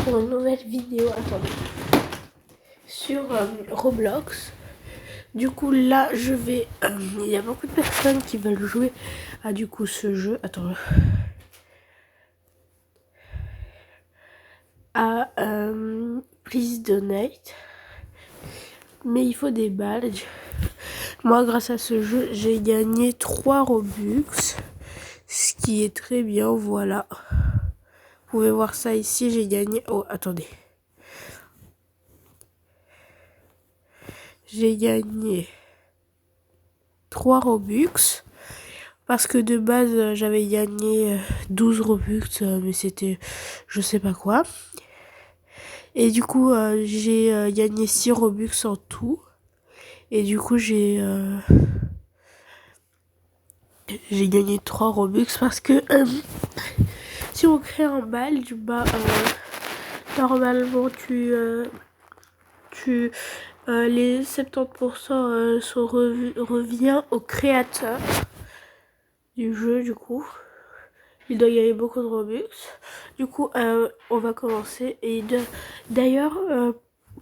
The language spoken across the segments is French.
pour une nouvelle vidéo, attendez, sur Roblox. Du coup là je vais, il y a beaucoup de personnes qui veulent jouer à du coup ce jeu, attends, à Please Donate, mais il faut des badges. Moi grâce à ce jeu j'ai gagné 3 Robux, ce qui est très bien, voilà. Vous pouvez voir ça ici, j'ai gagné, oh attendez. J'ai gagné 3 Robux. Parce que de base, j'avais gagné 12 Robux, mais c'était je sais pas quoi. Et du coup, j'ai gagné 6 Robux en tout. Et du coup, j'ai gagné 3 Robux parce que si on crée un badge, bah, normalement, les 70% revient au créateur du jeu, du coup. Il doit y avoir beaucoup de Robux. Du coup, on va commencer. Et d'ailleurs,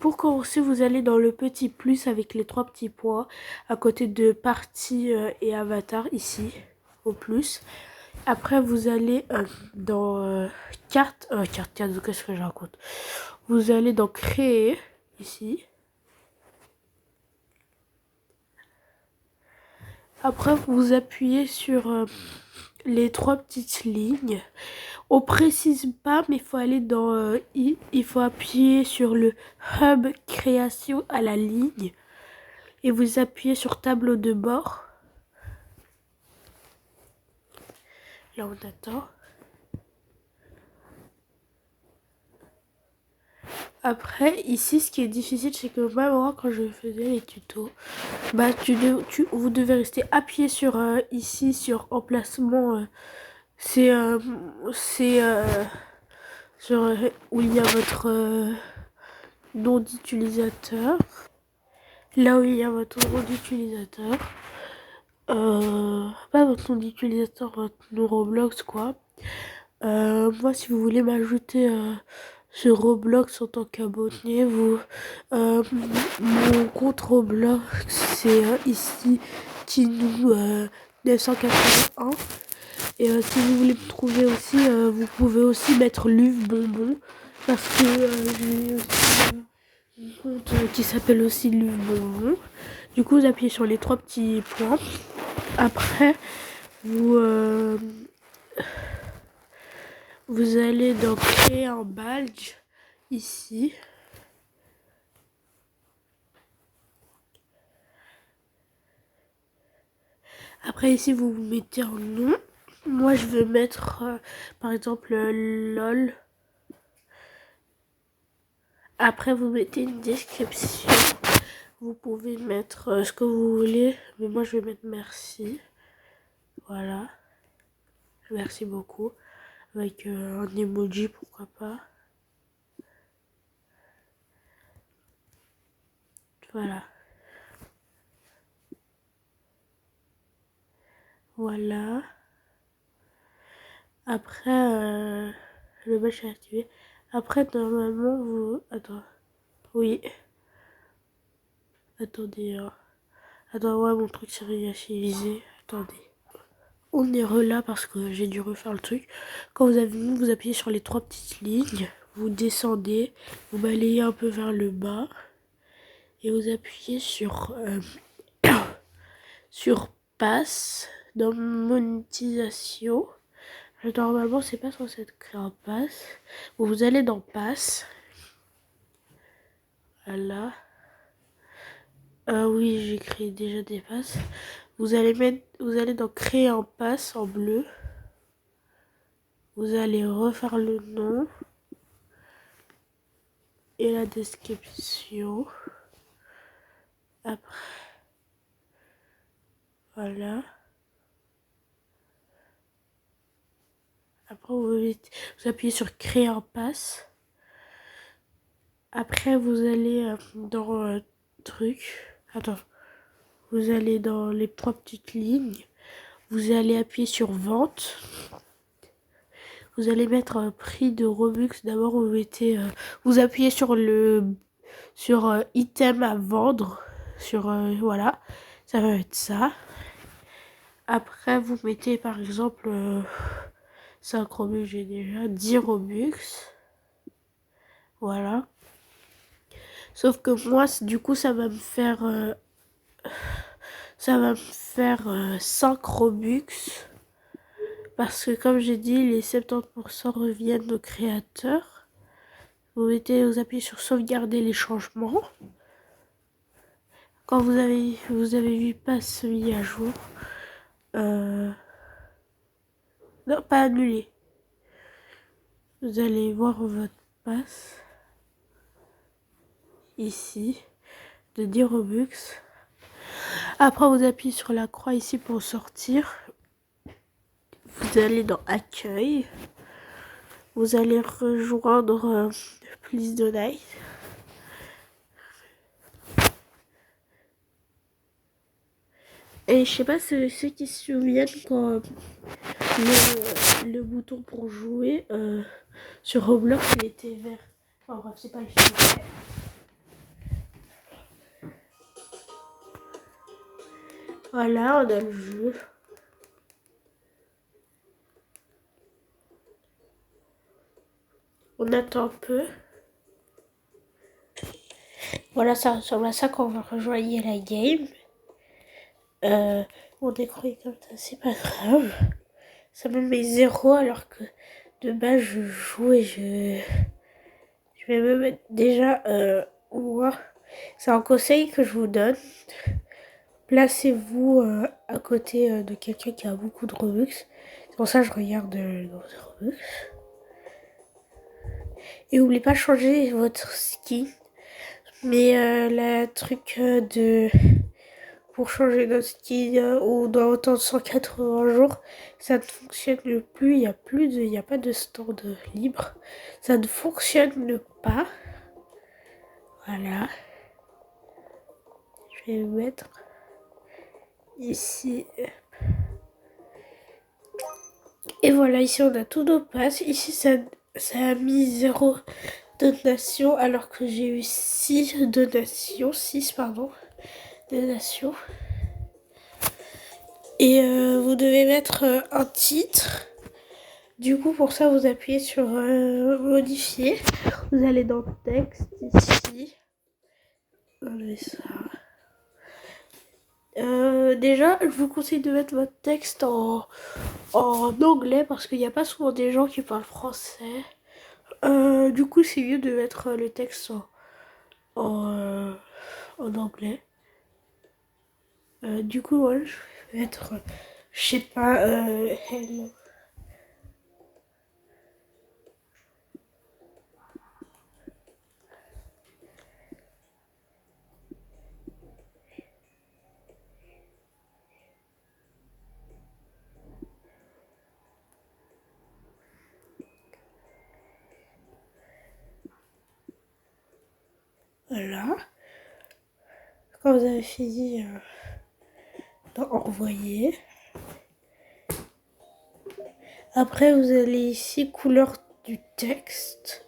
pour commencer, vous allez dans le petit plus avec les 3 petits points à côté de partie et avatar ici, au plus. Après, vous allez dans carte cadeau, qu'est-ce que je raconte? Vous allez dans créer ici. Après, vous appuyez sur les 3 petites lignes. On précise pas, mais il faut aller dans il faut appuyer sur le hub création à la ligne et vous appuyez sur tableau de bord. Là on attend. Après ici ce qui est difficile c'est que même moi quand je faisais les tutos, bah vous devez rester appuyé sur ici sur emplacement, c'est sur où il y a votre nom d'utilisateur. Là où il y a votre nom d'utilisateur. Pas votre nom d'utilisateur, votre nom Roblox quoi. Moi si vous voulez m'ajouter sur Roblox en tant qu'abonné, mon compte Roblox c'est ici Tinou 981. Et si vous voulez me trouver aussi, vous pouvez aussi mettre Luve Bonbon parce que j'ai aussi un compte qui s'appelle aussi Luve Bonbon. Du coup vous appuyez sur les 3 petits points. Après vous allez donc créer un badge ici. Après ici vous mettez un nom. Moi je veux mettre par exemple LOL. Après vous mettez une description. Vous pouvez mettre ce que vous voulez, mais moi je vais mettre merci. Voilà. Merci beaucoup. Avec un emoji, pourquoi pas. Voilà. Voilà. Après, le badge est activé. Après, normalement, vous... Attends. Oui. Attendez. Attends, ouais, mon truc s'est réinitialisé. Attendez. On est là parce que j'ai dû refaire le truc. Quand vous appuyez sur les 3 petites lignes. Vous descendez. Vous balayez un peu vers le bas. Et vous appuyez sur sur passe dans monétisation. Normalement c'est pas censé être créé un passe. Vous allez dans passe. Voilà. Ah oui, j'ai créé déjà des passes. Vous allez dans créer un passe en bleu. Vous allez refaire le nom et la description. Après, voilà. Après, vous appuyez sur créer un passe. Après, vous allez dans truc. Attends. Vous allez dans les 3 petites lignes. Vous allez appuyer sur vente. vous allez mettre un prix de Robux. D'abord, vous mettez, vous appuyez sur item à vendre, voilà, ça va être ça. Après, vous mettez par exemple 5 Robux, j'ai déjà 10 Robux. Voilà. Sauf que moi, du coup, ça va me faire 5 Robux. Parce que comme j'ai dit, les 70% reviennent au créateur. Vous appuyez sur sauvegarder les changements. Quand vous avez vu passe mis à jour. Non, pas annuler. Vous allez voir votre passe. Ici. De 10 Robux. Après, vous appuyez sur la croix ici pour sortir. Vous allez dans accueil. Vous allez rejoindre Please Donate. Et je sais pas ceux qui se souviennent quand le bouton pour jouer sur Roblox il était vert. Enfin bref, c'est pas le sujet. Voilà, on a le jeu. On attend un peu. Voilà, ça ressemble à ça quand on va rejoindre la game. Mon écran est comme ça, c'est pas grave. Ça me met 0 alors que de base je joue et je vais me mettre déjà moi. C'est un conseil que je vous donne. Placez-vous à côté de quelqu'un qui a beaucoup de Robux. C'est pour ça que je regarde les Robux. Et n'oubliez pas de changer votre skin. Mais la truc pour changer notre skin ou dans autant de 180 jours, ça ne fonctionne plus. Il n'y a pas de stand libre. Ça ne fonctionne pas. Voilà. Je vais le mettre ici. Et voilà, ici on a tous nos passes. Ici ça a mis 0 donation alors que j'ai eu 6 donations. 6 pardon. Donations. Et vous devez mettre un titre. Du coup pour ça vous appuyez sur modifier. Vous allez dans texte ici. Enlevez ça. Déjà, je vous conseille de mettre votre texte en anglais parce qu'il n'y a pas souvent des gens qui parlent français. Du coup, c'est mieux de mettre le texte en anglais. Du coup, ouais, je vais mettre, je sais pas, hello. Voilà. Quand vous avez fini d'envoyer, après vous allez ici couleur du texte.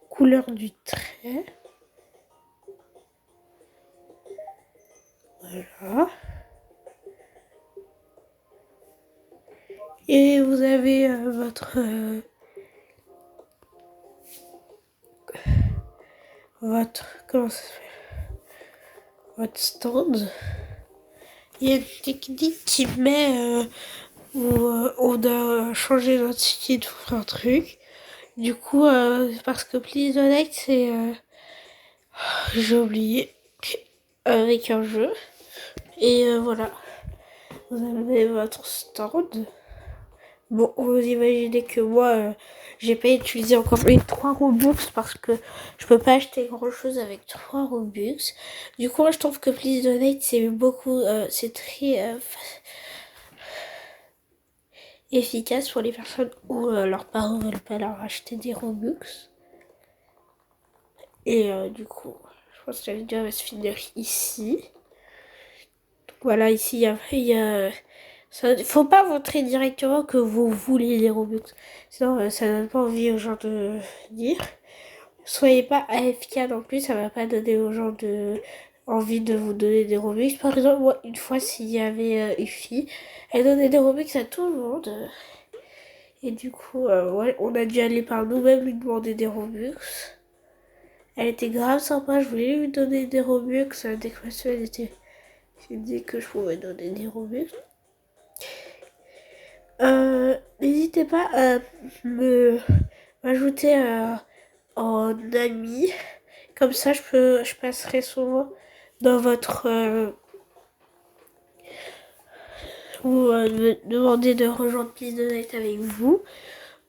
Couleur du trait. Voilà. Et vous avez votre comment ça s'appelle, votre stand. Il y a une technique qui met où on a changé notre skin pour un truc. Du coup, parce que Please Donate, c'est j'ai oublié avec un jeu. Et voilà, vous avez votre stand. Bon, vous imaginez que moi, j'ai pas utilisé encore les 3 Robux parce que je peux pas acheter grand chose avec 3 Robux. Du coup, moi, je trouve que Please Donate, c'est beaucoup, c'est très efficace pour les personnes où leurs parents veulent pas leur acheter des Robux. Et du coup, je pense que la vidéo va se finir ici. Voilà, ici, après, il y a... faut pas montrer directement que vous voulez des Robux. Sinon, ça donne pas envie aux gens de dire. Soyez pas AFK non plus, ça va pas donner aux gens envie de vous donner des Robux. Par exemple, moi, une fois, s'il y avait une fille, elle donnait des Robux à tout le monde. Et du coup, ouais, on a dû aller par nous-mêmes lui demander des Robux. Elle était grave sympa, je voulais lui donner des Robux. Dès que ma soeur était... J'ai dit que je pouvais donner des Robux. N'hésitez pas à m'ajouter en ami. Comme ça, je passerai souvent dans votre... ou me demander de rejoindre Please Donate avec vous.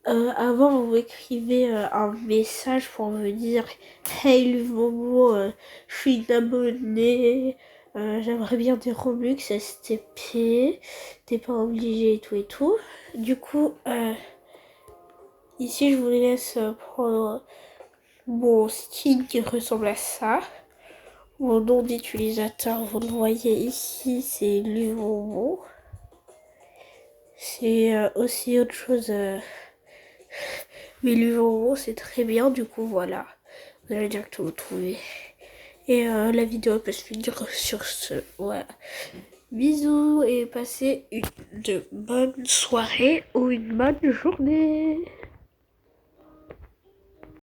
Avant, vous m'écrivez un message pour me dire Hey Lumomo, je suis une abonnée, j'aimerais bien des Robux STP, t'es pas obligé et tout et tout. Du coup, ici je vous laisse prendre mon skin qui ressemble à ça. Mon nom d'utilisateur, vous le voyez ici, c'est Lumomo. C'est aussi autre chose. Mais le c'est très bien, du coup, voilà. Vous allez directement trouver. Et la vidéo peut se finir sur ce. Voilà. Bisous et passez une bonne soirée ou une bonne journée.